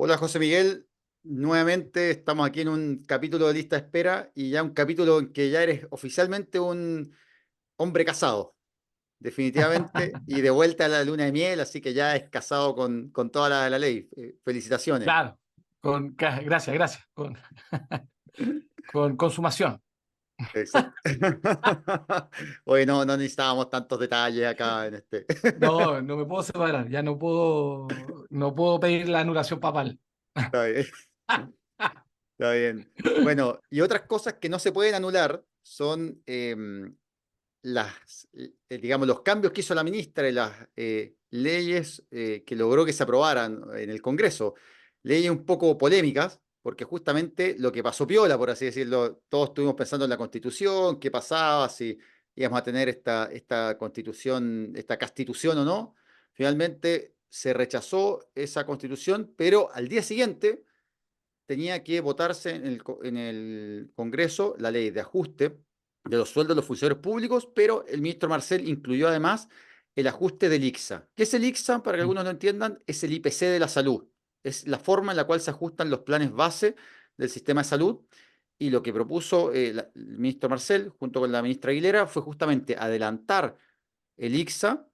Hola José Miguel, nuevamente estamos aquí en un capítulo de lista de espera y ya un capítulo en que ya eres oficialmente un hombre casado, definitivamente, y de vuelta a la luna de miel, así que ya es casado con toda la ley. Felicitaciones. Claro, gracias, gracias, con consumación. Exacto. Hoy no necesitábamos tantos detalles acá en este. No, no me puedo separar, ya no puedo pedir la anulación papal. Está bien. Está bien. Bueno, y otras cosas que no se pueden anular son digamos, los cambios que hizo la ministra en las leyes que logró que se aprobaran en el Congreso. Leyes un poco polémicas, porque justamente lo que pasó piola, por así decirlo, todos estuvimos pensando en la Constitución, qué pasaba, si íbamos a tener esta Constitución, esta Castitución o no. Finalmente se rechazó esa Constitución, pero al día siguiente tenía que votarse en el Congreso la ley de ajuste de los sueldos de los funcionarios públicos, pero el ministro Marcel incluyó además el ajuste del ICSA. ¿Qué es el ICSA? Para que algunos lo entiendan, es el IPC de la salud. Es la forma en la cual se ajustan los planes base del sistema de salud. Y lo que propuso el ministro Marcel, junto con la ministra Aguilera, fue justamente adelantar el ICSA,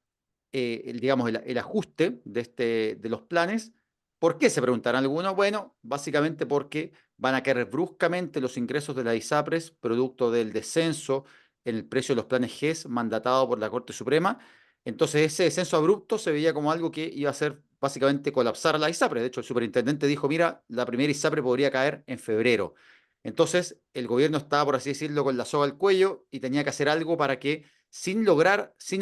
digamos, el ajuste de los planes. ¿Por qué? Se preguntarán algunos. Bueno, básicamente porque van a caer bruscamente los ingresos de la ISAPRES, producto del descenso en el precio de los planes GES mandatado por la Corte Suprema. Entonces, ese descenso abrupto se veía como algo que iba a hacer básicamente colapsar a la ISAPRES. De hecho, el superintendente dijo, mira, la primera ISAPRE podría caer en febrero. Entonces, el gobierno estaba, por así decirlo, con la soga al cuello y tenía que hacer algo para que sin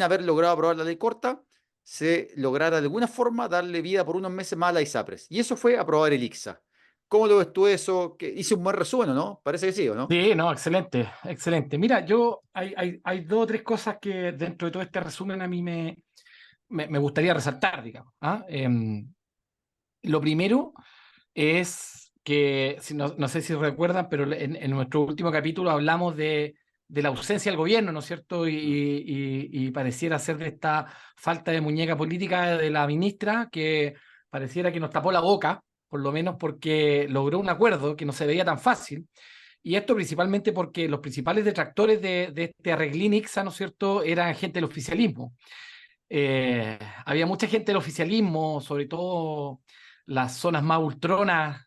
haber logrado aprobar la ley corta, se lograra de alguna forma darle vida por unos meses más a la ISAPRES. Y eso fue aprobar el ICSA. ¿Cómo lo ves tú eso? Que hice un buen resumen, ¿no? Parece que sí, ¿o no? Sí, no, excelente, excelente. Mira, hay dos o tres cosas que dentro de todo este resumen a mí me gustaría resaltar, digamos. ¿Ah? Lo primero es que, no sé si recuerdan, pero en nuestro último capítulo hablamos de la ausencia del gobierno, ¿no es cierto? Y pareciera ser de esta falta de muñeca política de la ministra que pareciera que nos tapó la boca, por lo menos porque logró un acuerdo que no se veía tan fácil. Y esto principalmente porque los principales detractores de este arreglín ICSA, ¿no es cierto?, eran gente del oficialismo. Había mucha gente del oficialismo, sobre todo las zonas más ultronas,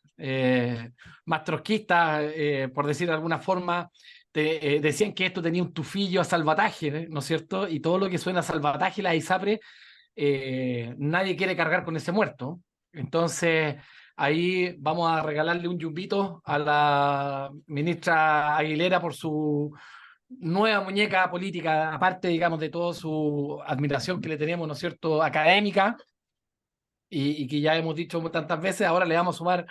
más trotskistas, por decir de alguna forma, decían que esto tenía un tufillo a salvataje, ¿no es cierto? Y todo lo que suena a salvataje, la ISAPRE, nadie quiere cargar con ese muerto. Entonces, ahí vamos a regalarle un yumbito a la ministra Aguilera por su nueva muñeca política, aparte, digamos, de toda su admiración que le tenemos, ¿no es cierto?, académica, y que ya hemos dicho tantas veces, ahora le vamos a sumar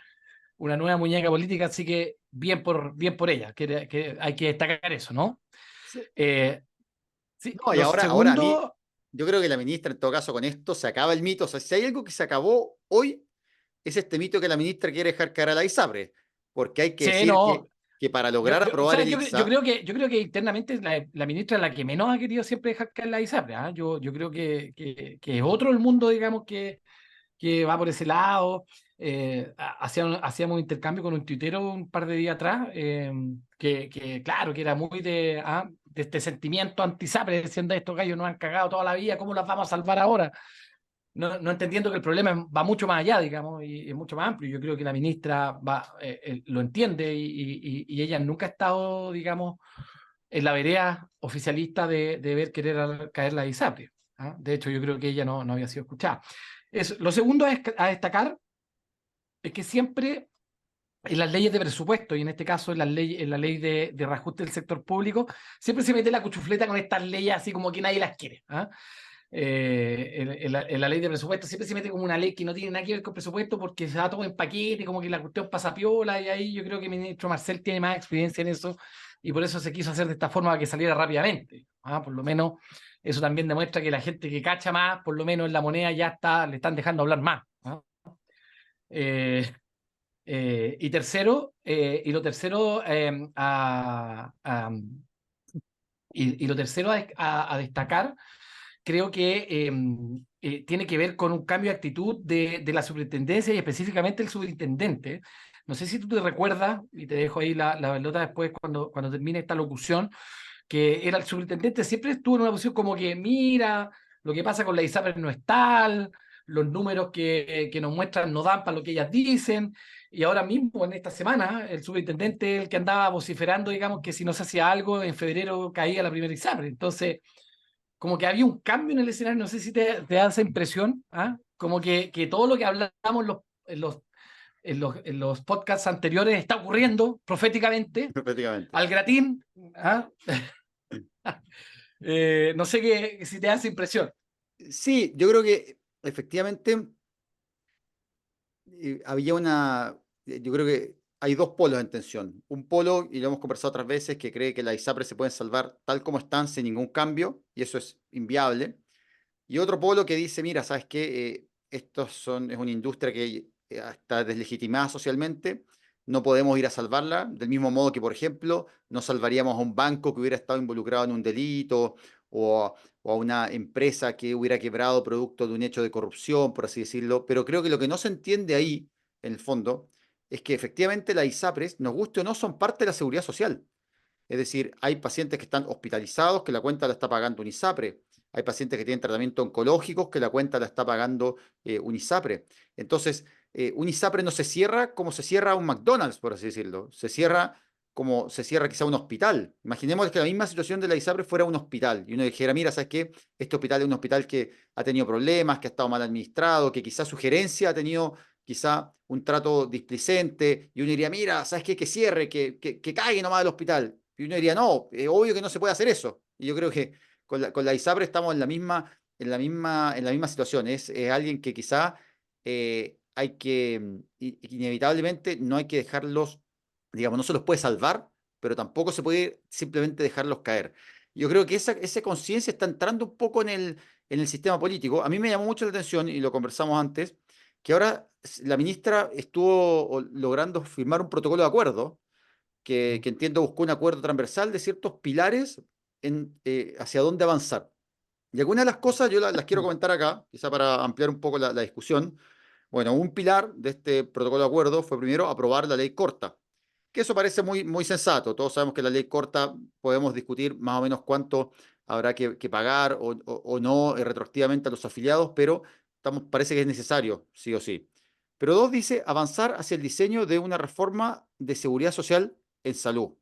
una nueva muñeca política, así que bien por ella, que hay que destacar eso, ¿no? Sí. Eh, sí, No, y lo ahora a mí, segundo, yo creo que la ministra, en todo caso, con esto se acaba el mito. O sea, si hay algo que se acabó hoy, es este mito que la ministra quiere dejar caer a la ISAPRE. Porque hay que sí, decir no, que para yo, lograr o aprobar sea, el ICSA, yo creo que internamente la ministra es la que menos ha querido siempre dejar caer la ISAPRE, ¿ah? Yo creo que es otro el mundo, digamos, que va por ese lado. Hacíamos un intercambio con un tuitero un par de días atrás, claro, que era muy de este sentimiento anti-SAPRE, diciendo estos gallos nos han cagado toda la vida, ¿cómo las vamos a salvar ahora? No entendiendo que el problema va mucho más allá, digamos, y es mucho más amplio. Yo creo que la ministra lo entiende y ella nunca ha estado, digamos, en la vereda oficialista de ver querer caer la ISAPRE. ¿Ah? De hecho, yo creo que ella no había sido escuchada. Lo segundo a destacar es que siempre en las leyes de presupuesto, y en este caso en la ley de reajuste del sector público, siempre se mete la cuchufleta con estas leyes así como que nadie las quiere. ¿Ah? En la ley de presupuesto siempre se mete como una ley que no tiene nada que ver con presupuesto porque se da todo en paquete, como que la cuestión pasa piola, y ahí yo creo que el ministro Marcel tiene más experiencia en eso y por eso se quiso hacer de esta forma para que saliera rápidamente. ¿Ah? Por lo menos eso también demuestra que la gente que cacha más, por lo menos en la moneda ya le están dejando hablar más. ¿Ah? Eh, y lo tercero y lo tercero a destacar, creo que tiene que ver con un cambio de actitud de la superintendencia y específicamente el superintendente. No sé si tú te recuerdas, y te dejo ahí la pelota después cuando termine esta locución, que era el superintendente, siempre estuvo en una posición como que, mira, lo que pasa con la ISAPRES no es tal, los números que nos muestran no dan para lo que ellas dicen, y ahora mismo, en esta semana, el superintendente, el que andaba vociferando, digamos, que si no se hacía algo, en febrero caía la primera ISAPRES. Entonces, como que había un cambio en el escenario, no sé si te da esa impresión, ¿ah? Como que todo lo que hablamos en los podcasts anteriores está ocurriendo proféticamente prácticamente. al gratín, ¿ah? No sé si te da esa impresión. Sí, yo creo que efectivamente había yo creo que hay dos polos en tensión. Un polo, y lo hemos conversado otras veces, que cree que las ISAPRES se pueden salvar tal como están sin ningún cambio, y eso es inviable. Y otro polo que dice, mira, ¿sabes qué? Es una industria que está deslegitimada socialmente, no podemos ir a salvarla, del mismo modo que, por ejemplo, no salvaríamos a un banco que hubiera estado involucrado en un delito o a una empresa que hubiera quebrado producto de un hecho de corrupción, por así decirlo. Pero creo que lo que no se entiende ahí, en el fondo, es que efectivamente las ISAPRES, nos guste o no, son parte de la seguridad social. Es decir, hay pacientes que están hospitalizados que la cuenta la está pagando un ISAPRE. Hay pacientes que tienen tratamiento oncológicos que la cuenta la está pagando un ISAPRE. Entonces, un ISAPRE no se cierra como se cierra un McDonald's, por así decirlo. Se cierra como se cierra quizá un hospital. Imaginemos que la misma situación de la ISAPRE fuera un hospital y uno dijera, mira, ¿sabes qué? Este hospital es un hospital que ha tenido problemas, que ha estado mal administrado, que quizá su gerencia ha tenido quizá un trato displicente y uno diría, mira, ¿sabes qué? Que cierre, que caiga nomás el hospital. Y uno diría, no, obvio que no se puede hacer eso. Y yo creo que con la ISAPRE estamos en la misma situación. Es alguien que quizá hay que, inevitablemente, no hay que dejarlos, digamos, no se los puede salvar, pero tampoco se puede simplemente dejarlos caer. Yo creo que esa conciencia está entrando un poco en el sistema político. A mí me llamó mucho la atención, y lo conversamos antes, que ahora la ministra estuvo logrando firmar un protocolo de acuerdo que entiendo buscó un acuerdo transversal de ciertos pilares hacia dónde avanzar. Y algunas de las cosas yo las quiero comentar acá, quizá para ampliar un poco la discusión. Bueno, un pilar de este protocolo de acuerdo fue primero aprobar la ley corta, que eso parece muy sensato. Todos sabemos que la ley corta podemos discutir más o menos cuánto habrá que pagar o no retroactivamente a los afiliados, pero parece que es necesario, sí o sí. Pero dos dice avanzar hacia el diseño de una reforma de seguridad social en salud,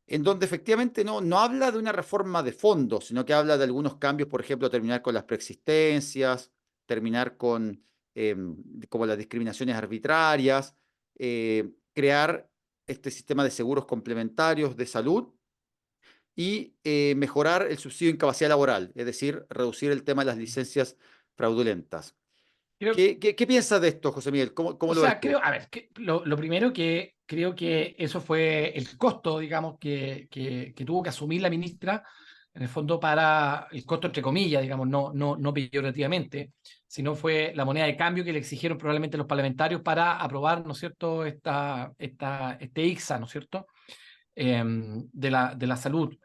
en donde efectivamente no habla de una reforma de fondo, sino que habla de algunos cambios, por ejemplo, terminar con las preexistencias, terminar con como las discriminaciones arbitrarias, crear este sistema de seguros complementarios de salud y mejorar el subsidio de incapacidad laboral, es decir, reducir el tema de las licencias fraudulentas. Creo, ¿Qué piensas de esto, José Miguel? ¿Cómo o lo ves sea, tú? creo, a ver, lo primero que creo que eso fue el costo, digamos, que tuvo que asumir la ministra, en el fondo para el costo entre comillas, digamos, no peyorativamente, sino fue la moneda de cambio que le exigieron probablemente los parlamentarios para aprobar, ¿no es cierto?, este ICSA, ¿no es cierto?, de la salud,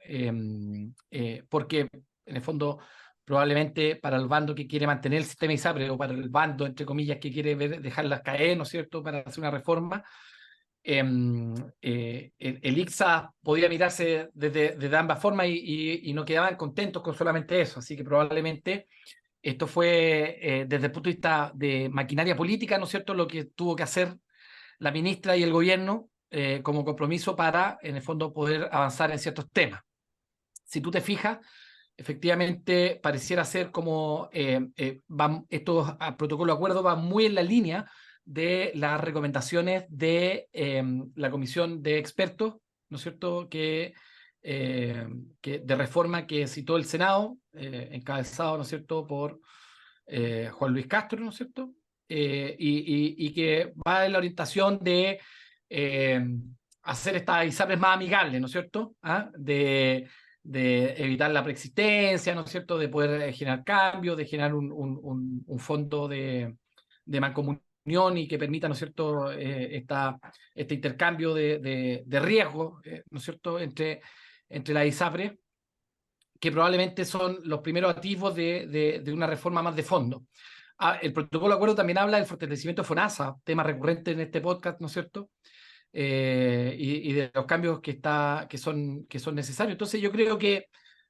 porque en el fondo probablemente para el bando que quiere mantener el sistema ISAPRE o para el bando, entre comillas, que quiere dejarlas caer, ¿no es cierto?, para hacer una reforma, el ICSA podía mirarse desde ambas formas y no quedaban contentos con solamente eso, así que probablemente esto fue desde el punto de vista de maquinaria política, ¿no es cierto?, lo que tuvo que hacer la ministra y el gobierno como compromiso para, en el fondo, poder avanzar en ciertos temas. Si tú te fijas, efectivamente pareciera ser como estos protocolos de acuerdo van muy en la línea de las recomendaciones de la comisión de expertos, ¿no es cierto?, que de reforma que citó el Senado, encabezado, ¿no es cierto?, por Juan Luis Castro, ¿no es cierto?, y que va en la orientación de eh, hacer estas ISAPRES más amigables, ¿no es cierto?, ¿ah? De evitar la preexistencia, ¿no es cierto?, de poder generar cambios, de generar un fondo de mancomunión y que permita, ¿no es cierto?, este intercambio de riesgo, ¿no es cierto?, entre la ISAPRE, que probablemente son los primeros atisbos de una reforma más de fondo. El protocolo de acuerdo también habla del fortalecimiento de FONASA, tema recurrente en este podcast, ¿no es cierto? Y de los cambios que son necesarios. Entonces yo creo que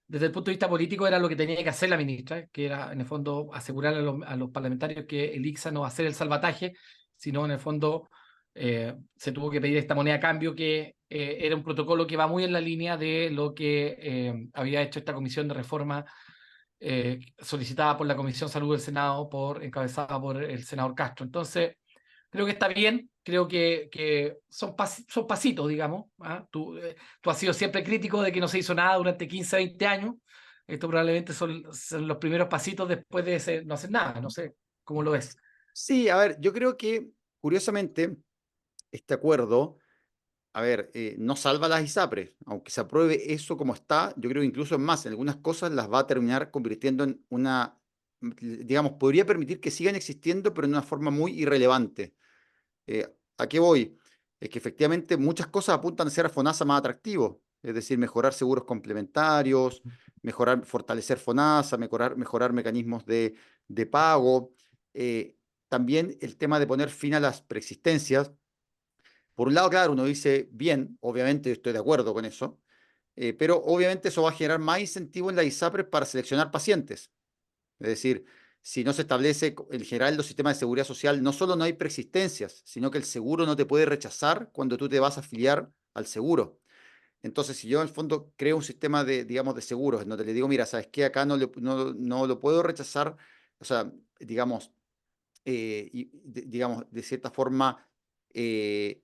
desde el punto de vista político era lo que tenía que hacer la ministra, que era en el fondo asegurar a los parlamentarios que el ICSA no va a hacer el salvataje, sino en el fondo se tuvo que pedir esta moneda a cambio, que era un protocolo que va muy en la línea de lo que había hecho esta comisión de reforma solicitada por la Comisión Salud del Senado, encabezada por el senador Castro. Entonces, creo que está bien, creo que son pasitos, digamos. ¿Ah? Tú has sido siempre crítico de que no se hizo nada durante 15, 20 años. Esto probablemente son los primeros pasitos después de no hacer nada. No sé cómo lo ves. Sí, a ver, yo creo que, curiosamente, este acuerdo, a ver, no salva las ISAPRES, aunque se apruebe eso como está, yo creo que incluso es más, en algunas cosas las va a terminar convirtiendo en una, digamos, podría permitir que sigan existiendo, pero en una forma muy irrelevante. ¿A qué voy? Es que efectivamente muchas cosas apuntan a ser a FONASA más atractivo, es decir, mejorar seguros complementarios, mejorar, fortalecer FONASA, mejorar mecanismos de pago. También el tema de poner fin a las preexistencias. Por un lado, claro, uno dice, bien, obviamente estoy de acuerdo con eso, pero obviamente eso va a generar más incentivo en la ISAPRES para seleccionar pacientes. Es decir, si no se establece en general los sistemas de seguridad social, no solo no hay preexistencias, sino que el seguro no te puede rechazar cuando tú te vas a afiliar al seguro. Entonces, si yo en el fondo creo un sistema de, digamos, de seguros, en donde le digo, mira, ¿sabes qué? Acá no lo puedo rechazar, o sea, digamos, digamos, de cierta forma, eh,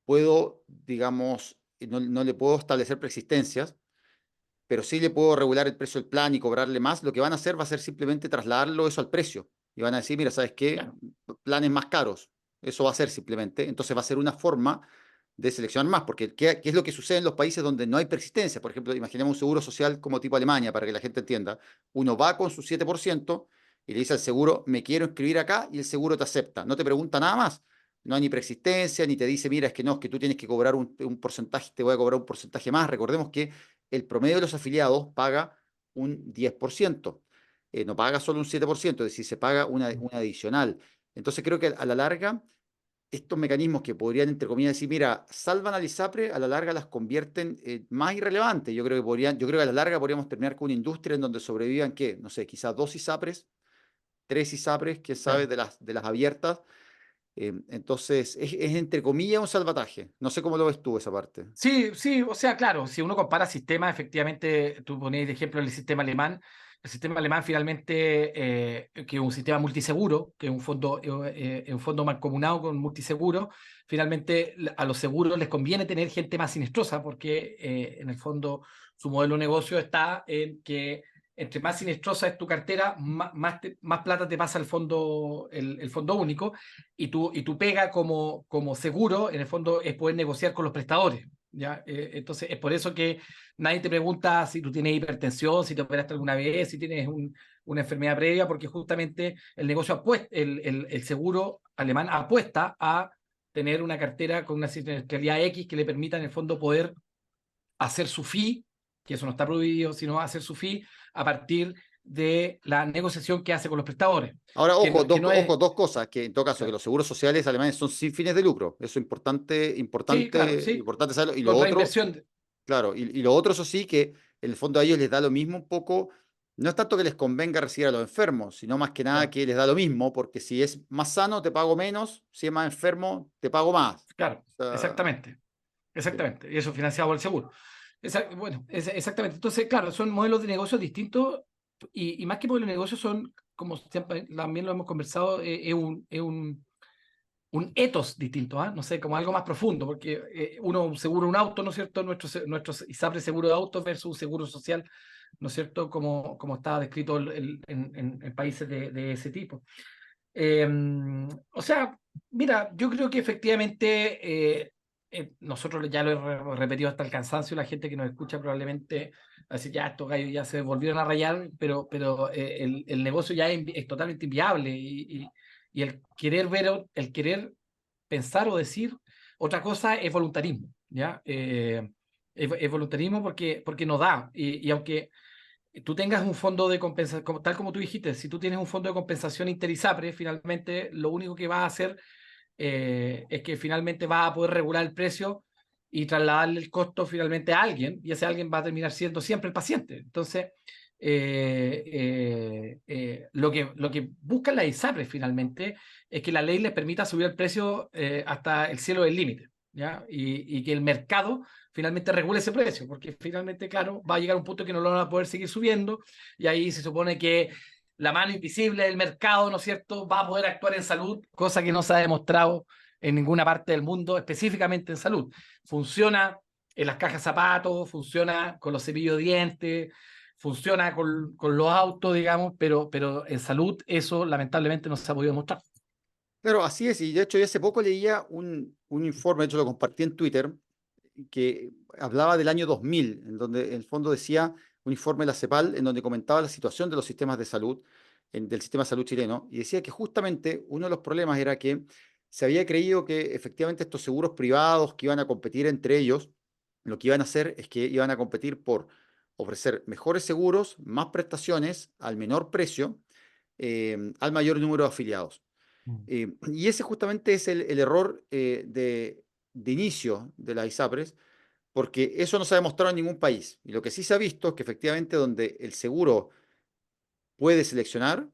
puedo, digamos, no le puedo establecer preexistencias, pero sí le puedo regular el precio del plan y cobrarle más. Lo que van a hacer va a ser simplemente trasladarlo eso al precio. Y van a decir, mira, ¿sabes qué? Claro, Planes más caros. Eso va a ser simplemente. Entonces va a ser una forma de seleccionar más, porque ¿qué es lo que sucede en los países donde no hay persistencia? Por ejemplo, imaginemos un seguro social como tipo Alemania, para que la gente entienda. Uno va con su 7% y le dice al seguro, me quiero inscribir acá, y el seguro te acepta. No te pregunta nada más. No hay ni preexistencia, ni te dice, mira, es que no, es que tú tienes que cobrar un porcentaje, te voy a cobrar un porcentaje más. Recordemos que el promedio de los afiliados paga un 10%, no paga solo un 7%, es decir, se paga una adicional. Entonces creo que a la larga, estos mecanismos que podrían, entre comillas, decir, mira, salvan al ISAPRE, a la larga las convierten más irrelevantes. Yo creo que a la larga podríamos terminar con una industria en donde sobrevivan, ¿qué? No sé, quizás 2 ISAPRES, 3 ISAPRES, quién sabe, claro. de las abiertas. Entonces, es entre comillas un salvataje. No sé cómo lo ves tú esa parte. Sí, sí, o sea, claro, si uno compara sistemas, efectivamente, tú ponías de ejemplo el sistema alemán finalmente, que es un sistema multiseguro, que es un fondo mancomunado con multiseguro, finalmente a los seguros les conviene tener gente más siniestosa, porque en el fondo su modelo de negocio está en que entre más siniestosa es tu cartera, más plata te pasa el fondo único, y tu pega como seguro, en el fondo, es poder negociar con los prestadores. ¿Ya? Entonces, es por eso que nadie te pregunta si tú tienes hipertensión, si te operaste alguna vez, si tienes una enfermedad previa, porque justamente el negocio apuesta, el seguro alemán apuesta a tener una cartera con una siniestralidad X que le permita en el fondo poder hacer su fee, que eso no está prohibido, sino hacer su fee a partir de la negociación que hace con los prestadores. Ahora, Que ojo, no, que no es. ojo, dos cosas, que en todo caso, que Claro. los seguros sociales alemanes son sin fines de lucro. Eso es importante, Sí, claro, importante, sí. importante saberlo. Y lo Con otro, reinversión. claro, y lo otro, eso sí, que en el fondo a ellos les da lo mismo un poco, no es tanto que les convenga recibir a los enfermos, sino más que nada Claro, que les da lo mismo, porque si es más sano, te pago menos, si es más enfermo, te pago más. claro, O sea, exactamente. sí. Exactamente. Y eso financiado por el seguro. Bueno, exactamente. Entonces, claro, son modelos de negocios distintos y más que modelos de negocios son, como siempre, también lo hemos conversado, un ethos distinto, ¿ah? No sé, como algo más profundo, porque uno seguro un auto, ¿no es cierto? Nuestro ISAPRE seguro de auto versus un seguro social, ¿no es cierto? Como está descrito en países de ese tipo. Eh, o sea, mira, yo creo que efectivamente nosotros ya lo he repetido hasta el cansancio, la gente que nos escucha probablemente va a decir, ya estos gallos ya se volvieron a rayar, pero el negocio ya es totalmente inviable y el querer pensar o decir otra cosa es voluntarismo, ¿ya? Es voluntarismo porque no da. Y aunque tú tengas un fondo de compensación, tal como tú dijiste, si tú tienes un fondo de compensación interisapre, finalmente lo único que va a hacer es que finalmente va a poder regular el precio y trasladarle el costo finalmente a alguien, y ese alguien va a terminar siendo siempre el paciente. Entonces, lo que buscan las ISAPRES finalmente es que la ley les permita subir el precio hasta el cielo del límite, ¿ya? Y que el mercado finalmente regule ese precio, porque finalmente, claro, va a llegar un punto que no lo van a poder seguir subiendo, y ahí se supone que la mano invisible del mercado, ¿no es cierto?, va a poder actuar en salud, cosa que no se ha demostrado en ninguna parte del mundo, específicamente en salud. Funciona en las cajas de zapatos, funciona con los cepillos de dientes, funciona con los autos, digamos, pero en salud eso lamentablemente no se ha podido demostrar. Claro, así es. Y de hecho, yo hace poco leía un informe, de hecho lo compartí en Twitter, que hablaba del año 2000, en donde en el fondo decía un informe de la CEPAL, en donde comentaba la situación de los sistemas de salud, del sistema de salud chileno, y decía que justamente uno de los problemas era que se había creído que efectivamente estos seguros privados que iban a competir entre ellos, lo que iban a hacer es que iban a competir por ofrecer mejores seguros, más prestaciones, al menor precio, al mayor número de afiliados. Mm. Y ese justamente es el error de inicio de las ISAPRES, porque eso no se ha demostrado en ningún país. Y lo que sí se ha visto es que efectivamente donde el seguro puede seleccionar,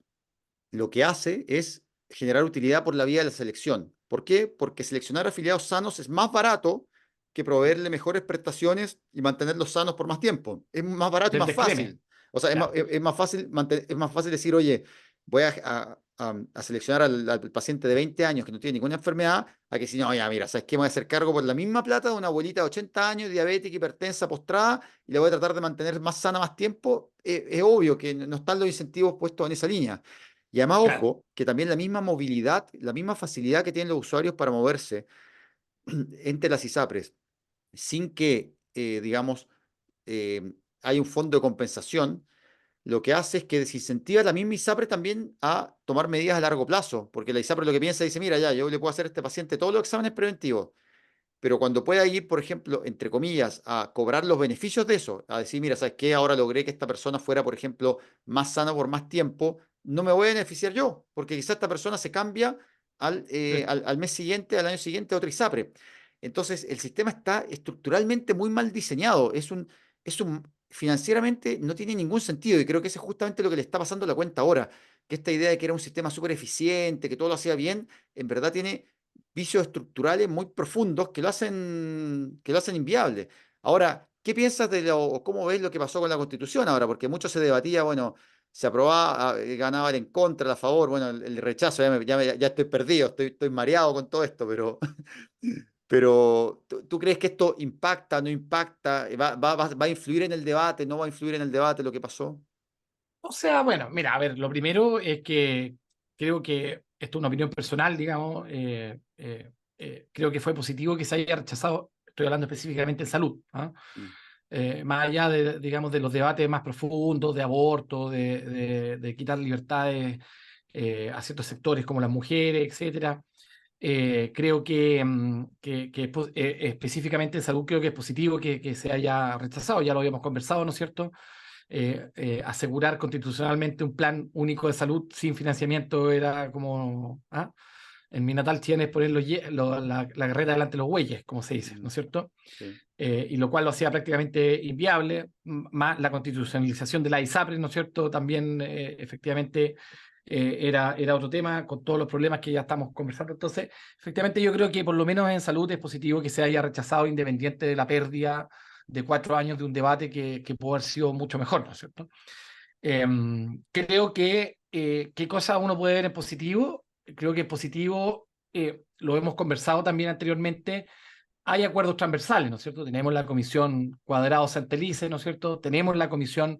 lo que hace es generar utilidad por la vía de la selección. ¿Por qué? Porque seleccionar afiliados sanos es más barato que proveerle mejores prestaciones y mantenerlos sanos por más tiempo. Es más barato y Del más descreme, fácil. O sea, claro. es más fácil, es más fácil decir, oye, voy a seleccionar al paciente de 20 años que no tiene ninguna enfermedad, a que si no, ya mira, ¿sabes qué? Me voy a hacer cargo por la misma plata de una abuelita de 80 años, diabética, hipertensa, postrada, y la voy a tratar de mantener más sana más tiempo. Es obvio que no están los incentivos puestos en esa línea. Y además, Claro. ojo, que también la misma movilidad, la misma facilidad que tienen los usuarios para moverse entre las ISAPRES, sin que, digamos, hay un fondo de compensación, lo que hace es que desincentiva a la misma ISAPRE también a tomar medidas a largo plazo, porque la ISAPRE lo que piensa dice, mira, ya, yo le puedo hacer a este paciente todos los exámenes preventivos, pero cuando pueda ir, por ejemplo, entre comillas, a cobrar los beneficios de eso, a decir, mira, ¿sabes qué? Ahora logré que esta persona fuera, por ejemplo, más sana por más tiempo, no me voy a beneficiar yo, porque quizás esta persona se cambia Sí. al mes siguiente, al año siguiente a otra ISAPRE. Entonces, el sistema está estructuralmente muy mal diseñado, financieramente no tiene ningún sentido, y creo que eso es justamente lo que le está pasando a la cuenta ahora, que esta idea de que era un sistema súper eficiente, que todo lo hacía bien, en verdad tiene vicios estructurales muy profundos que lo hacen inviable. Ahora, ¿qué piensas o cómo ves lo que pasó con la Constitución ahora? Porque mucho se debatía, bueno, se aprobaba, ganaba el en contra, el a favor, bueno, el rechazo, ya estoy perdido, estoy mareado con todo esto, pero, pero ¿tú crees que esto impacta, no impacta? ¿Va a influir en el debate, no va a influir en el debate lo que pasó? O sea, bueno, mira, a ver, lo primero es que creo que esto es una opinión personal, digamos, creo que fue positivo que se haya rechazado, estoy hablando específicamente en salud, ¿ah? Mm, Más allá de, digamos, de los debates más profundos, de aborto, de quitar libertades a ciertos sectores como las mujeres, etcétera. Creo que específicamente en salud creo que es positivo que se haya rechazado, ya lo habíamos conversado, ¿no es cierto? Asegurar constitucionalmente un plan único de salud sin financiamiento era como, ¿ah? En mi natal tienes poner la carrera delante de los bueyes, como se dice, ¿no mm, es cierto? sí, Y lo cual lo hacía prácticamente inviable, más la constitucionalización de la ISAPRE, ¿no es cierto? También efectivamente era otro tema con todos los problemas que ya estamos conversando. Entonces, efectivamente yo creo que por lo menos en salud es positivo que se haya rechazado independiente de la pérdida de 4 años de un debate que pudo haber sido mucho mejor, ¿no es cierto? Creo que, ¿qué cosa uno puede ver en positivo? Creo que en positivo, lo hemos conversado también anteriormente, hay acuerdos transversales, ¿no es cierto? Tenemos la comisión Cuadrado-Santelice, ¿no es cierto? Tenemos la comisión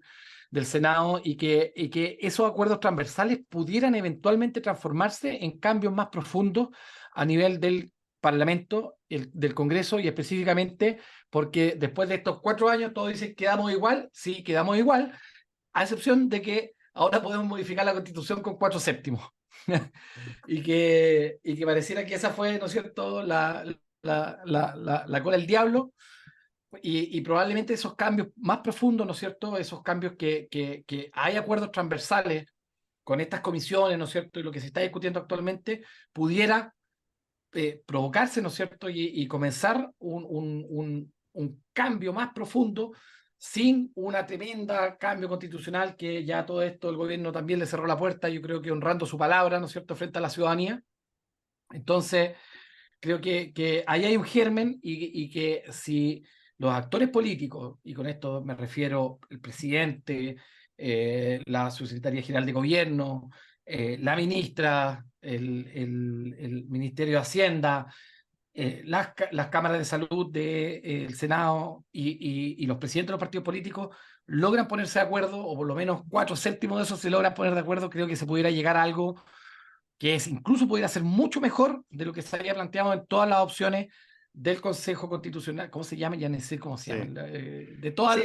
del Senado y que esos acuerdos transversales pudieran eventualmente transformarse en cambios más profundos a nivel del Parlamento, del Congreso y específicamente porque después de estos 4 años todos dicen quedamos igual, sí, quedamos igual, a excepción de que ahora podemos modificar la Constitución con 4/7 y que pareciera que esa fue, ¿no es cierto?, la cola del diablo, y probablemente esos cambios más profundos, ¿no es cierto? Esos cambios que hay acuerdos transversales con estas comisiones, ¿no es cierto? Y lo que se está discutiendo actualmente pudiera provocarse, ¿no es cierto? Y comenzar un cambio más profundo sin una tremenda cambio constitucional que ya todo esto el gobierno también le cerró la puerta, yo creo que honrando su palabra, ¿no es cierto?, frente a la ciudadanía. Entonces, creo que ahí hay un germen y que si los actores políticos, y con esto me refiero el presidente, la subsecretaría general de gobierno, la ministra, el Ministerio de Hacienda, las cámaras de salud del Senado y los presidentes de los partidos políticos logran ponerse de acuerdo, o por lo menos 4/7 de esos se logran poner de acuerdo, creo que se pudiera llegar a algo que es, incluso pudiera ser mucho mejor de lo que se había planteado en todas las opciones del Consejo Constitucional. ¿Cómo se llama? Ya no sé cómo se llama. Sí. Sí, De todas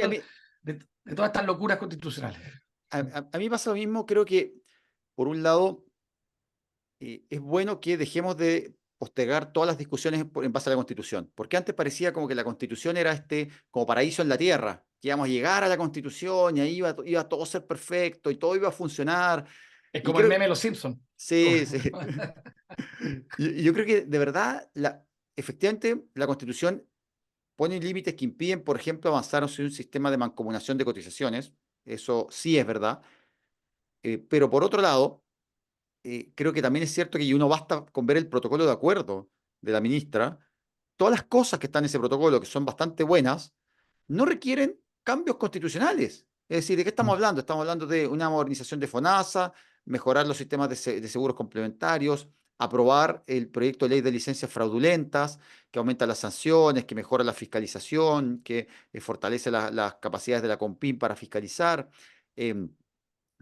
estas locuras constitucionales. a mí pasa lo mismo. Creo que, por un lado, es bueno que dejemos de postergar todas las discusiones en base a la Constitución, porque antes parecía como que la Constitución era como paraíso en la tierra, que íbamos a llegar a la Constitución y ahí iba todo a ser perfecto y todo iba a funcionar. Es Y como el creo, meme de los Simpsons. sí, sí. Y yo creo que de verdad, efectivamente, la Constitución pone límites que impiden, por ejemplo, avanzar hacia un sistema de mancomunación de cotizaciones. Eso sí es verdad. Pero por otro lado, creo que también es cierto que y uno basta con ver el protocolo de acuerdo de la ministra. Todas las cosas que están en ese protocolo, que son bastante buenas, no requieren cambios constitucionales. Es decir, ¿de qué estamos hablando? Estamos hablando de una modernización de FONASA, mejorar los sistemas de seguros complementarios, aprobar el proyecto de ley de licencias fraudulentas, que aumenta las sanciones, que mejora la fiscalización, que fortalece las capacidades de la COMPIN para fiscalizar. em,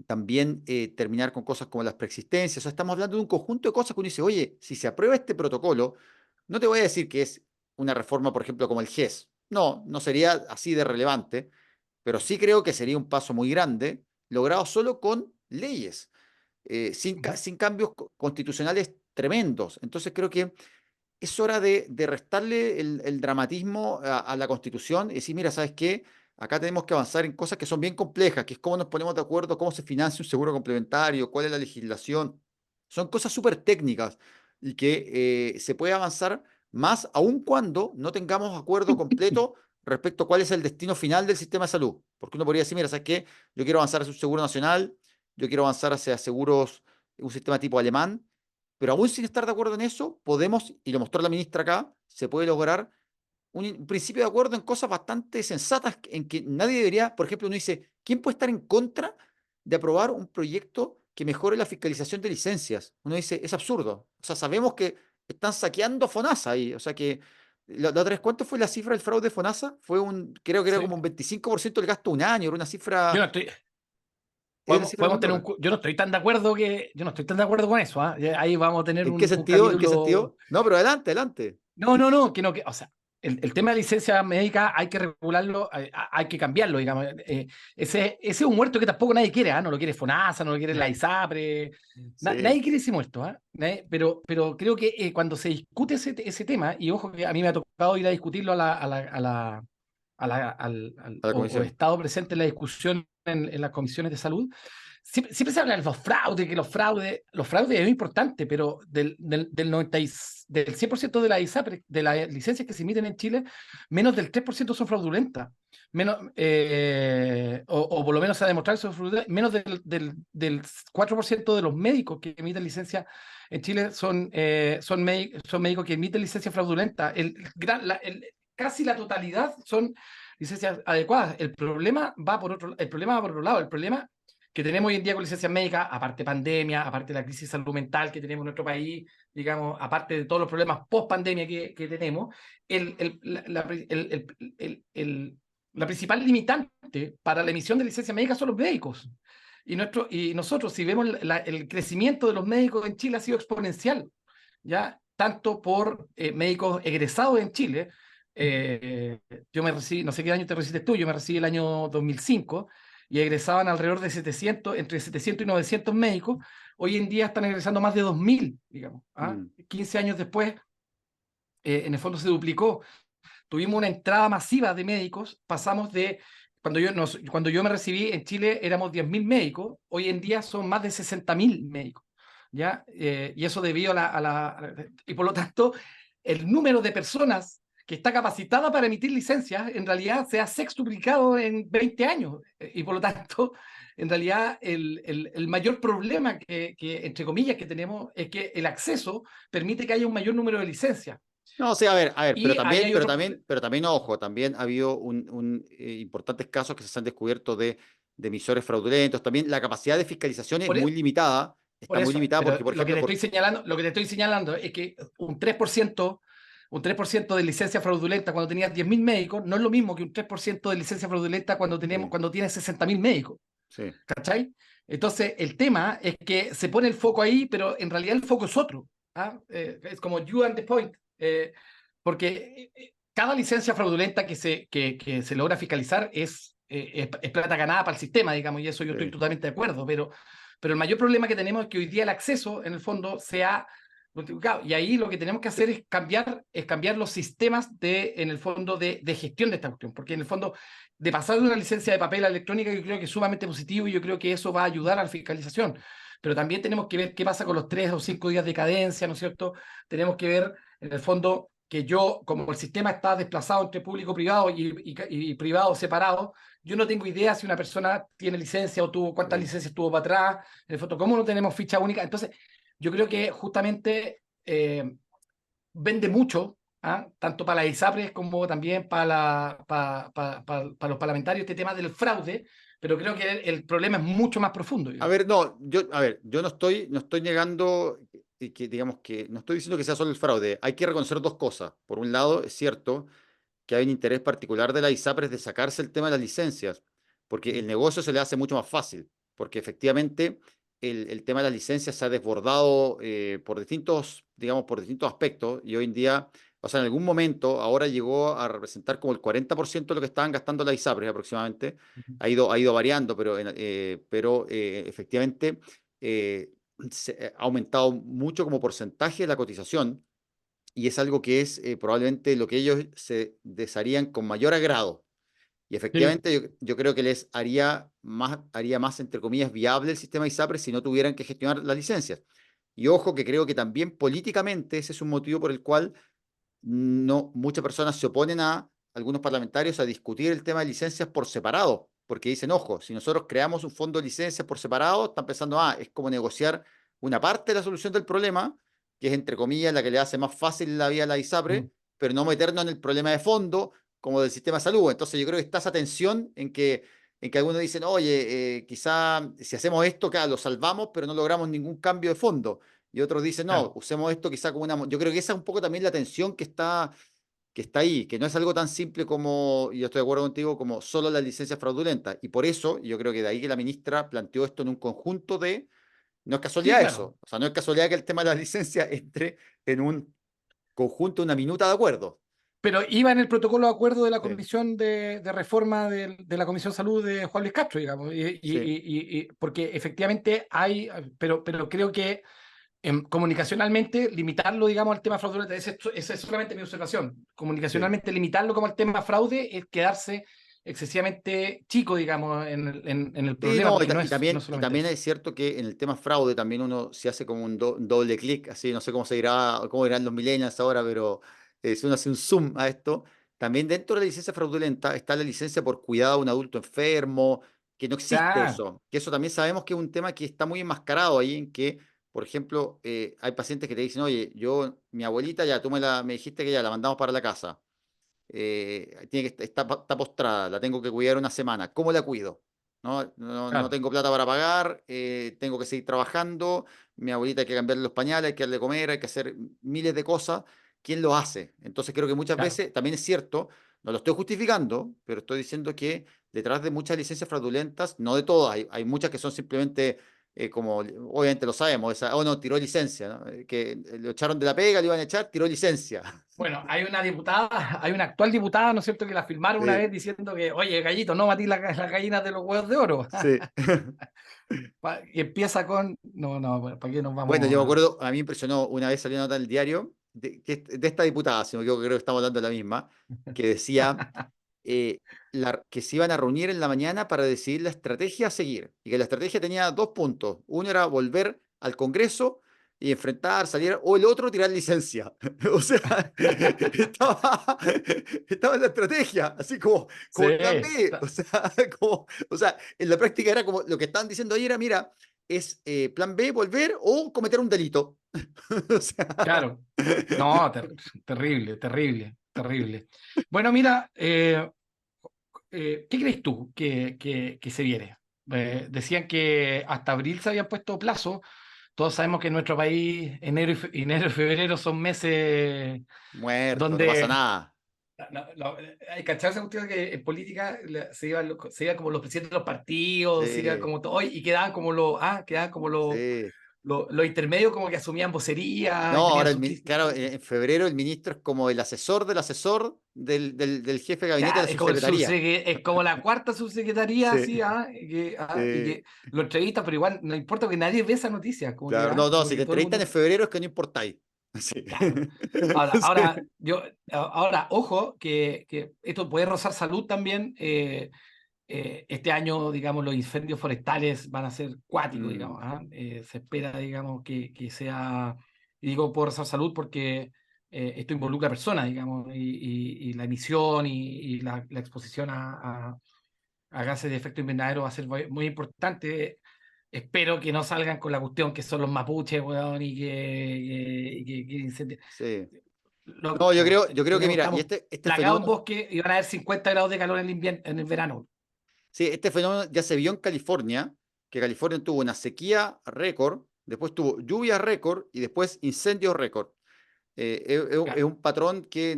También terminar con cosas como las preexistencias. O sea, estamos hablando de un conjunto de cosas que uno dice, oye, si se aprueba este protocolo, no te voy a decir que es una reforma, por ejemplo, como el GES. No, no sería así de relevante, pero sí creo que sería un paso muy grande, logrado solo con leyes, sin cambios constitucionales tremendos. Entonces creo que es hora de restarle el dramatismo a la Constitución y decir, mira, ¿sabes qué? Acá tenemos que avanzar en cosas que son bien complejas, que es cómo nos ponemos de acuerdo, cómo se financia un seguro complementario, cuál es la legislación. Son cosas súper técnicas y que se puede avanzar más aun cuando no tengamos acuerdo completo respecto a cuál es el destino final del sistema de salud. Porque uno podría decir, mira, ¿sabes qué? Yo quiero avanzar hacia un seguro nacional, yo quiero avanzar hacia seguros, un sistema tipo alemán, pero aún sin estar de acuerdo en eso, podemos, y lo mostró la ministra acá, se puede lograr un principio de acuerdo en cosas bastante sensatas en que nadie debería, por ejemplo, uno dice, ¿quién puede estar en contra de aprobar un proyecto que mejore la fiscalización de licencias? Uno dice, es absurdo. O sea, sabemos que están saqueando FONASA ahí. O sea que, la otra vez, ¿cuánto fue la cifra del fraude de FONASA? Creo que era Sí. como un 25% del gasto de un año, era una Yo cifra, no estoy, era una cifra muy tener loca. yo no estoy tan de acuerdo yo no estoy tan de acuerdo con eso, ¿ah? Ahí vamos a tener ¿En qué un sentido? ¿En qué capítulo. sentido? No, pero adelante, adelante. No, o sea, el tema de licencia médica hay que regularlo, hay que cambiarlo, digamos. Ese es un muerto que tampoco nadie quiere, ¿ah? No lo quiere FONASA, no lo quiere la ISAPRE, Sí. nadie quiere ese muerto, ¿ah? Pero creo que cuando se discute ese tema, y ojo que a mí me ha tocado ir a discutirlo A la o he comisión. estado presente en la discusión en las comisiones de salud. Siempre se habla de los fraudes, que los fraudes es muy importante, pero del 100% de la ISAPRE, de las licencias que se emiten en Chile, menos del 3% son fraudulentas. O por lo menos se ha demostrado que son fraudulentas. Menos del 4% de los médicos que emiten licencia en Chile son médicos que emiten licencia fraudulenta. Casi la totalidad son licencias adecuadas. El problema va por otro lado. El problema que tenemos hoy en día con licencias médicas, aparte pandemia, aparte de la crisis de salud mental que tenemos en nuestro país, digamos, aparte de todos los problemas post pandemia que tenemos, el, el, la, la principal limitante para la emisión de licencias médicas son los médicos. Y nosotros, si vemos el crecimiento de los médicos en Chile ha sido exponencial, ¿ya? Tanto por médicos egresados en Chile. Yo me recibí, no sé qué año te recibiste tú, yo me recibí el año 2005 y egresaban alrededor de 700, entre 700 y 900 médicos. Hoy en día están egresando más de 2000, digamos. ¿Ah? Mm. 15 años después, en el fondo se duplicó. tuvimos una entrada masiva de médicos, pasamos de, cuando yo me recibí en Chile éramos 10.000 médicos, hoy en día son más de 60.000 médicos, ¿ya? Y eso debido y por lo tanto, el número de personas que está capacitada para emitir licencias, en realidad se ha sextuplicado en 20 años. Y por lo tanto, en realidad, el mayor problema entre comillas, que tenemos es que el acceso permite que haya un mayor número de licencias. No, sí, a ver, Y ahí hay otro... pero también, ojo, también ha habido importantes casos que se han descubierto de emisores fraudulentos. También la capacidad de fiscalización es Por, muy e- limitada, por está muy eso, limitada pero porque, por ejemplo, lo que te estoy señalando es que un 3% de licencia fraudulenta cuando tenías 10.000 médicos no es lo mismo que un 3% de licencia fraudulenta sí, cuando tienes 60.000 médicos. sí, ¿Cachai? Entonces, el tema es que se pone el foco ahí, pero en realidad el foco es otro. ¿Ah? Es como you and the point. Porque cada licencia fraudulenta que se logra fiscalizar es plata ganada para el sistema, digamos, y eso yo estoy sí. totalmente de acuerdo, pero el mayor problema que tenemos es que hoy día el acceso, en el fondo, sea multiplicado. Y ahí lo que tenemos que hacer es cambiar los sistemas en el fondo, de gestión de esta cuestión, porque en el fondo de pasar de una licencia de papel a electrónica, yo creo que es sumamente positivo y yo creo que eso va a ayudar a la fiscalización. Pero también tenemos que ver qué pasa con los 3 o 5 días de cadencia, ¿no es cierto? Tenemos que ver, en el fondo, que yo, como el sistema está desplazado entre público-privado y privado separado, yo no tengo idea si una persona tiene licencia o tuvo, cuántas Sí. licencias tuvo para atrás, en el fondo, cómo no tenemos ficha única. Entonces, yo creo que justamente vende mucho, ¿ah? Tanto para las ISAPRES como también para los parlamentarios, este tema del fraude, pero creo que el problema es mucho más profundo, A digamos. ver, no, yo no estoy negando digamos que, no estoy diciendo que sea solo el fraude. Hay que reconocer dos cosas. Por un lado, es cierto que hay un interés particular de la ISAPRES de sacarse el tema de las licencias, porque el negocio se le hace mucho más fácil, porque efectivamente el tema de las licencias se ha desbordado por distintos, digamos, por distintos aspectos, y hoy en día, o sea, en algún momento, ahora llegó a representar como el 40% de lo que estaban gastando las ISAPRES aproximadamente. Ujú. Ha ido variando, pero efectivamente ha aumentado mucho como porcentaje de la cotización y es algo que es probablemente lo que ellos se desearían con mayor agrado. Y Sí, efectivamente yo creo que les haría más, entre comillas, viable el sistema ISAPRES si no tuvieran que gestionar las licencias. Y ojo que creo que también políticamente ese es un motivo por el cual no, muchas personas se oponen a algunos parlamentarios a discutir el tema de licencias por separado, porque dicen, ojo, si nosotros creamos un fondo de licencias por separado, están pensando, es como negociar una parte de la solución del problema, que es entre comillas la que le hace más fácil la vida a la mm, ISAPRE, pero no meternos en el problema de fondo como del sistema de salud. Entonces yo creo que está esa tensión en que algunos dicen, oye, quizá si hacemos esto, claro, lo salvamos, pero no logramos ningún cambio de fondo. Y otros dicen, no, claro. usemos esto quizá como una... Yo creo que esa es un poco también la tensión que está ahí, que no es algo tan simple como, y yo estoy de acuerdo contigo, como solo las licencias fraudulentas. Y por eso yo creo que de ahí que la ministra planteó esto en un conjunto de... No es Sí, casualidad claro. eso. O sea, no es casualidad que el tema de las licencias entre en un conjunto, una minuta de acuerdo. Pero iba en el protocolo de acuerdo de la Sí, Comisión de Reforma de la Comisión Salud de Juan Luis Castro, digamos, sí. porque efectivamente hay, pero creo que comunicacionalmente limitarlo, digamos, al tema fraudulento, esa es solamente mi observación. Sí. Comunicacionalmente limitarlo como al tema fraude es quedarse excesivamente chico, digamos, en el Sí, problema, no, porque no y es también, y solamente también eso. es cierto que en el tema fraude también uno se hace como un doble clic, así, no sé cómo se dirá, cómo dirán los millennials ahora, pero si uno hace un zoom a esto, también dentro de la licencia fraudulenta está la licencia por cuidado a un adulto enfermo, que no existe Claro, eso, que eso también sabemos que es un tema que está muy enmascarado ahí, en que, por ejemplo, hay pacientes que te dicen, oye, mi abuelita ya, me dijiste que ya la mandamos para la casa, está postrada, la tengo que cuidar una semana. ¿Cómo la cuido? No, no, no claro, tengo plata para pagar, tengo que seguir trabajando, mi abuelita hay que cambiarle los pañales, hay que darle de comer, hay que hacer miles de cosas. ¿Quién lo hace? Entonces creo que muchas claro. veces, también es cierto, no lo estoy justificando, pero estoy diciendo que detrás de muchas licencias fraudulentas, no de todas, hay muchas que son simplemente como obviamente lo sabemos, no, tiró licencia, ¿no? Que lo echaron de la pega, le iban a echar, tiró licencia. Bueno, hay una diputada, hay una actual diputada, ¿no es cierto?, que la filmaron una Sí, vez diciendo que, oye, gallito, no matís las gallinas de los huevos de oro. sí. Y empieza con, no, no, ¿para qué nos Bueno, vamos yo me a...? acuerdo, a mí me impresionó, una vez salió una nota en el diario, de esta diputada, si no me equivoco, creo que estamos hablando de la misma, que decía eh, que se iban a reunir en la mañana para decidir la estrategia a seguir, y que la estrategia tenía dos puntos. Uno era volver al Congreso y enfrentar, salir, o el otro tirar licencia. O sea, estaba en la estrategia, así como el plan Sí, B. O sea, o sea, en la práctica era como lo que estaban diciendo ayer era, mira, es plan B, volver o cometer un delito. O sea, claro. No, terrible, terrible, terrible. Bueno, mira, ¿qué crees tú que se viene? Decían que hasta abril se habían puesto plazo. Todos sabemos que en nuestro país enero y febrero son meses muerto, no pasa donde nada. hay que esa cuestión que en política se iban como los presidentes de los partidos, se iba Sí, como todo, y quedaban como sí. los intermedios como que asumían No, vocería y tenían ahora, sus títulos. claro, en febrero el ministro es como el asesor del asesor del jefe de gabinete de la Claro, es como subsecretaría. es como la cuarta subsecretaría, Sí, así, y sí, que lo entrevistan, pero igual no importa que nadie ve esa noticia, como que, claro. No, no, como si te que todo el entrevistan en mundo. febrero es que no importáis. Sí. Claro. Ahora, Sí. ojo, que esto puede rozar salud también. Este año, digamos, los incendios forestales van a ser cuáticos, digamos. Mm, Se espera, digamos, que sea, y digo por rozar salud porque esto involucra a personas, digamos, y la emisión y la exposición a gases de efecto invernadero va a ser muy, muy importante. Espero que no salgan con la cuestión que son los mapuches, weón, que incendios. sí. Loco, No, yo creo que mira, y estamos este plagados en fenómeno, bosque y van a haber 50 grados de calor en el invierno, en el verano. sí, este fenómeno ya se vio en California, que California tuvo una sequía récord, después tuvo lluvia récord y después incendios récord. Es Claro. un patrón que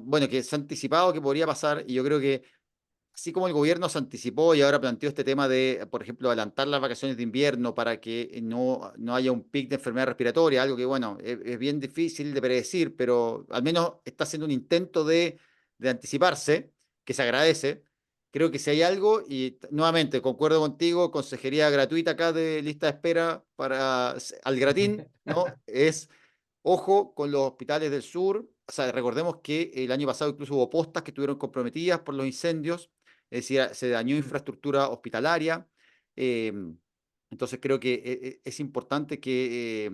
bueno, que se ha anticipado que podría pasar y yo creo que así como el gobierno se anticipó y ahora planteó este tema de, por ejemplo, adelantar las vacaciones de invierno para que no haya un pic de enfermedad respiratoria, algo que, bueno, es bien difícil de predecir, pero al menos está haciendo un intento de anticiparse, que se agradece. Creo que si hay algo, y nuevamente concuerdo contigo, consejería gratuita acá de lista de espera para al gratín, ¿no? Es ojo con los hospitales del sur. O sea, recordemos que el año pasado incluso hubo postas que estuvieron comprometidas por los incendios, es decir, se dañó Mm. infraestructura hospitalaria. eh, entonces creo que es importante que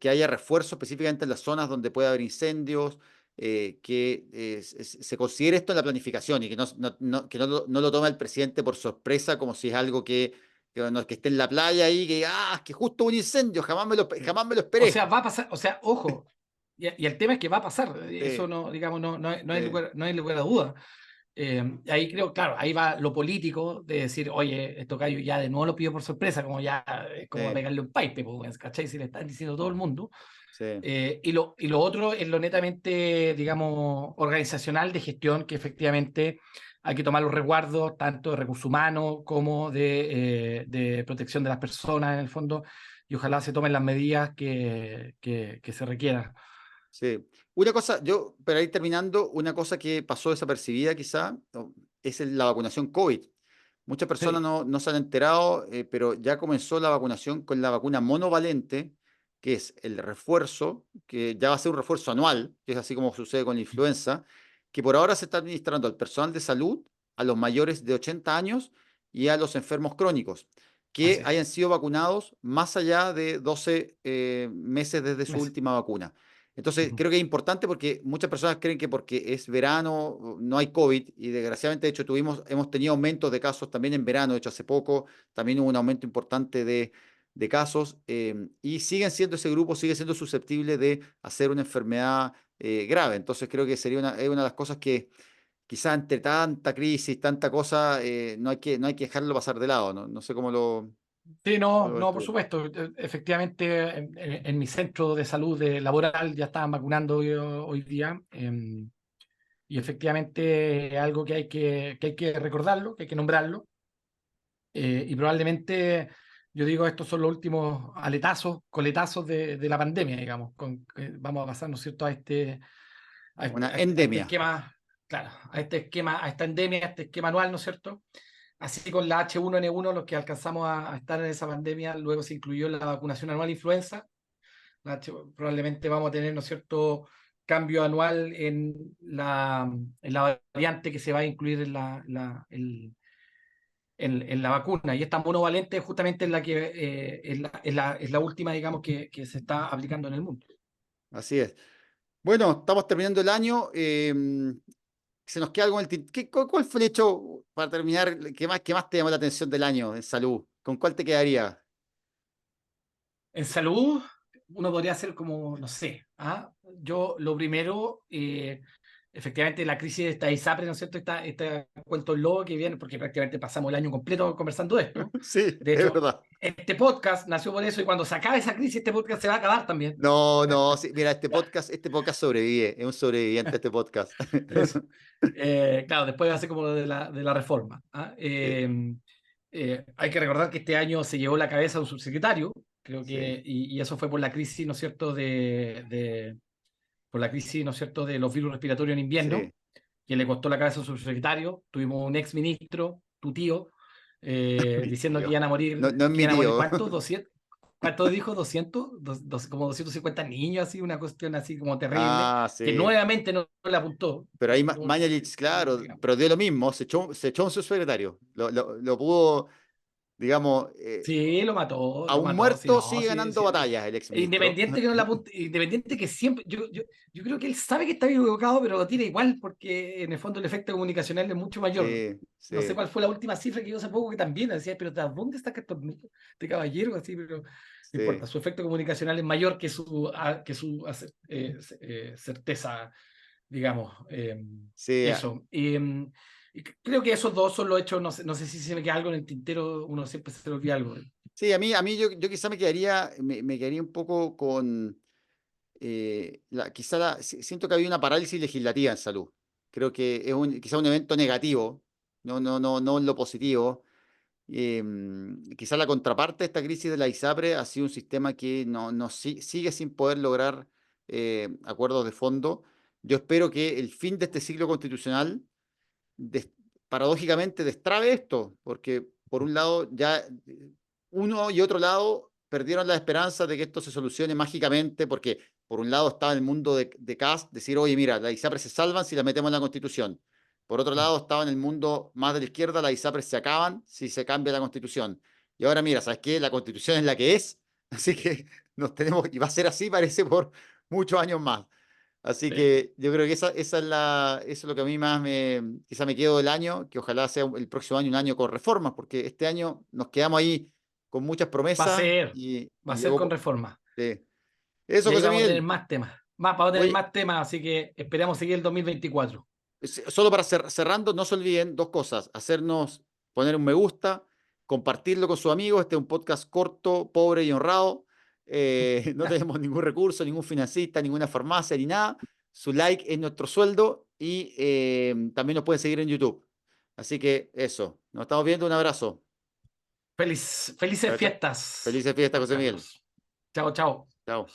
haya refuerzo específicamente en las zonas donde puede haber incendios, que se considere esto en la planificación y que no lo tome el presidente por sorpresa como si es algo que esté en la playa ahí, es que justo un incendio, jamás me lo O sea, esperé. va a pasar, o sea, ojo, y el tema es que va a pasar, eso Sí, no, digamos, no hay sí, lugar, no hay lugar a duda. Ahí creo, claro, ahí va lo político de decir, oye, esto Cayo ya de nuevo lo pidió por sorpresa, como ya es como sí, pegarle un pipe, pues, ¿cachai? Si le están diciendo todo el mundo. sí, Y lo otro es lo netamente, digamos, organizacional de gestión, que efectivamente hay que tomar los resguardos, tanto de recursos humanos como de protección de las personas, en el fondo, y ojalá se tomen las medidas que se requieran. sí. Una cosa, para ir terminando, una cosa que pasó desapercibida quizá es la vacunación COVID. Muchas personas Sí, no se han enterado, pero ya comenzó la vacunación con la vacuna monovalente, que es el refuerzo, que ya va a ser un refuerzo anual, que es así como sucede con la influenza, que por ahora se está administrando al personal de salud, a los mayores de 80 años y a los enfermos crónicos, que así es. hayan sido vacunados más allá de 12 meses desde su Meses. última vacuna. Entonces, Ujú. creo que es importante porque muchas personas creen que porque es verano no hay COVID y desgraciadamente, de hecho, hemos tenido aumentos de casos también en verano, de hecho, hace poco también hubo un aumento importante de casos y siguen siendo ese grupo, sigue siendo susceptible de hacer una enfermedad grave. Entonces, creo que es una de las cosas que quizás entre tanta crisis, tanta cosa, no hay que dejarlo pasar de lado, ¿no? No sé Sí, cómo no, lo ves no, por tú. supuesto. Efectivamente, en mi centro de salud laboral ya estaban vacunando hoy día. Y efectivamente es algo que hay que recordarlo, que hay que nombrarlo. Y probablemente, yo digo, estos son los últimos aletazos, coletazos de la pandemia, digamos. Vamos a pasar, ¿no es cierto?, a este, Una a este- a este endemia. esquema, claro, a este esquema, a esta endemia, a este esquema anual, ¿no es cierto? Así con la H1N1, los que alcanzamos a estar en esa pandemia, luego se incluyó la vacunación anual influenza, Probablemente vamos a tener, ¿no es cierto?, cambio anual en la variante que se va a incluir en la vacuna. Y esta monovalente justamente es la que es la última, digamos, que se está aplicando en el mundo. Así es. Bueno, estamos terminando el año. Se nos queda algo en el ¿Cuál fue el hecho, para terminar, qué más te llamó la atención del año en salud? ¿Con cuál te quedaría? En salud, uno podría hacer como, no sé, ¿ah? Yo lo primero, efectivamente, la crisis de esta ISAPRE, ¿no es cierto? Este cuento loco que viene, porque prácticamente pasamos el año completo conversando de esto. Sí, De es hecho, verdad. este podcast nació por eso y cuando se acabe esa crisis, este podcast se va a acabar también. No, no, sí, mira, este podcast sobrevive, es un sobreviviente este podcast. Eso. Claro, después va a ser como de la reforma. ¿Ah? Sí, Hay que recordar que este año se llevó la cabeza un subsecretario, creo sí, que, y eso fue por la crisis, ¿no es cierto?, por la crisis, ¿no es cierto?, de los virus respiratorios en invierno, sí. que le costó la cabeza a su subsecretario. Tuvimos un ex ministro, tu tío, Mi diciendo tío. No, no es que mi iban a morir, tío. ¿cuántos? 200. ¿Cuánto dijo? 200, como 250 niños, así, una cuestión así como terrible, Ah, que sí. nuevamente no le apuntó. Pero ahí No, Mañalich, claro, digamos. pero dio lo mismo, se echó un subsecretario. Lo pudo, digamos, Sí, a lo un mató, sí, muerto no, sigue sí, ganando sí. batallas el exministro. Independiente que no la apunte, independiente que siempre, yo creo que él sabe que está equivocado, pero lo tira igual, porque en el fondo el efecto comunicacional es mucho mayor. Sí, No sé sí, cuál fue la última cifra que yo hace poco que también decía, pero ¿de dónde está este caballero? Así, pero no importa, sí, su efecto comunicacional es mayor que su certeza, digamos. sí. Eso. Y creo que esos dos son los hechos, no sé si se me queda algo en el tintero, uno siempre se le olvida algo. Sí, a mí yo quizá me quedaría un poco con, siento que había una parálisis legislativa en salud. Creo que es quizá un evento negativo, no en lo positivo. Quizá la contraparte de esta crisis de la ISAPRE ha sido un sistema que sigue sin poder lograr acuerdos de fondo. Yo espero que el fin de este ciclo constitucional des- paradójicamente destrabe esto, porque por un lado ya uno y otro lado perdieron la esperanza de que esto se solucione mágicamente, porque por un lado estaba el mundo de Kast, decir, oye, mira, las ISAPRES se salvan si las metemos en la Constitución. Por otro lado estaba en el mundo más de la izquierda, las ISAPRES se acaban si se cambia la Constitución. Y ahora mira, ¿sabes qué? La Constitución es la que es, así que y va a ser así, parece, por muchos años más. Así Sí. que yo creo que eso es lo que a mí más quizá me quedo del año, que ojalá sea el próximo año un año con reformas, porque este año nos quedamos ahí con muchas Va a promesas ser, y va a ser llegó. con reforma. Sí. Eso, Y ahí José vamos a tener Miguel. más temas. Vamos a tener Oye, más temas, así que esperamos seguir el 2024. solo para cerrando, no se olviden dos cosas: poner un me gusta, compartirlo con sus amigos. Este es un podcast corto, pobre y honrado. No tenemos ningún recurso, ningún financista, ninguna farmacia ni nada. Su like es nuestro sueldo y también nos pueden seguir en YouTube. Así que eso, nos estamos viendo. Un abrazo. Felices Chao, chao. fiestas, Felices fiestas, Juan José Miguel. Carlos. Chao, chao. Chao.